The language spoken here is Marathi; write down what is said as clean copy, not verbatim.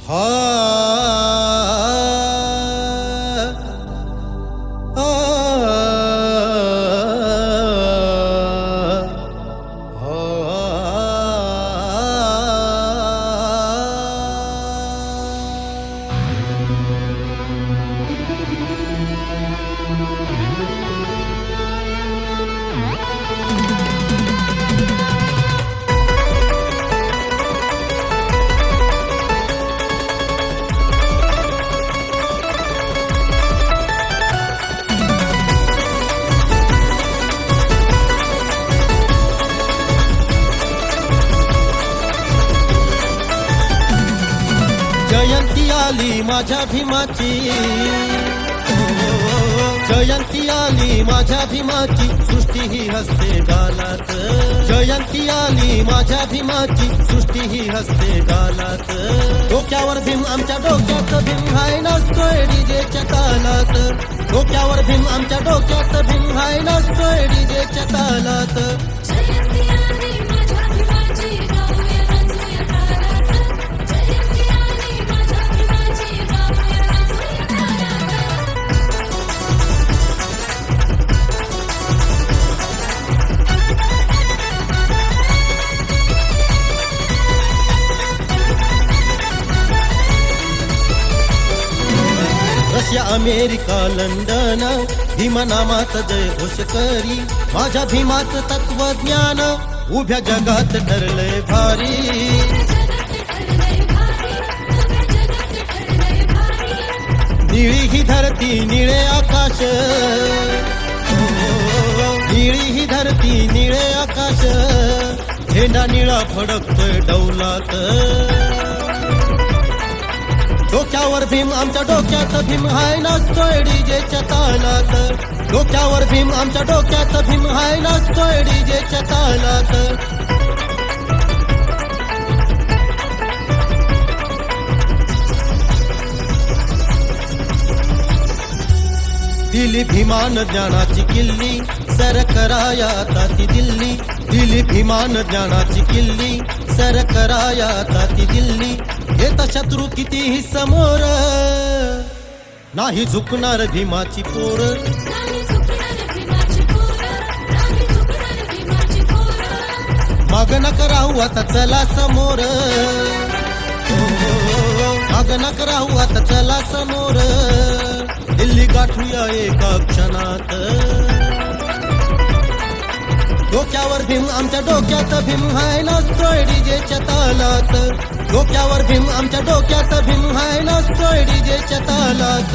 हा आ, जयंती आली माझ्या भीमाची, जयंती आली माझ्या भीमाची, सृष्टी ही हसते गालात. जयंती आली माझ्या भीमाची, सृष्टी ही हसते गालात. डोक्यावर भीम आमच्या डोक्यात भीम हाय नाचतोय डीजेच्या तालात. डोक्यावर भीम आमच्या डोक्यात भीम हाय नाचतोय डीजेच्या तालात. जयंती आली माझ्या भीमाची, गाऊया नाचूया तालात. जयंती आली माझ्या भीमाची, गाऊया नाचूया तालात. रशिया अमेरिका लंडन भीम नामात जय घोष करी. माझ्या भीमाचं तत्वज्ञान उभ्या जगात ठरलंय भारी. निळी ही धरती निळे आकाश, निळी ही धरती निळे आकाश, झेंडा निळा फडकतोय डौलात. डोक्यावर भीम आमच्या डोक्यात भीम हाय नाचतोय डीजेच्या तालात. डोक्यावर भीम आमच्या डोक्यात भीम हाय नाचतोय डीजेच्या तालात. दिली भीमान ज्ञानाची किल्ली, सर कराया आता ती दिल्ली. दिली भीमान ज्ञानाची किल्ली, सर कराया आता ती दिल्ली. येत शत्रू कितीही समोर, नाही झुकणार भीमाची पोर. नाही झुकणार भीमाची पोरं, नाही झुकणार भीमाची पोरं. माग नका राहू आता चला समोर, माग नका राहू आता चला समोर. दिल्ली गाठूया एका क्षणात. डोक्यावर भीम आमच्या डोक्यात भीम हाय नाचतोय डीजेच्या तालात. डोक्यावर भीम आमच्या डोक्यात भीम हाय नाचतोय डीजेच्या तालात.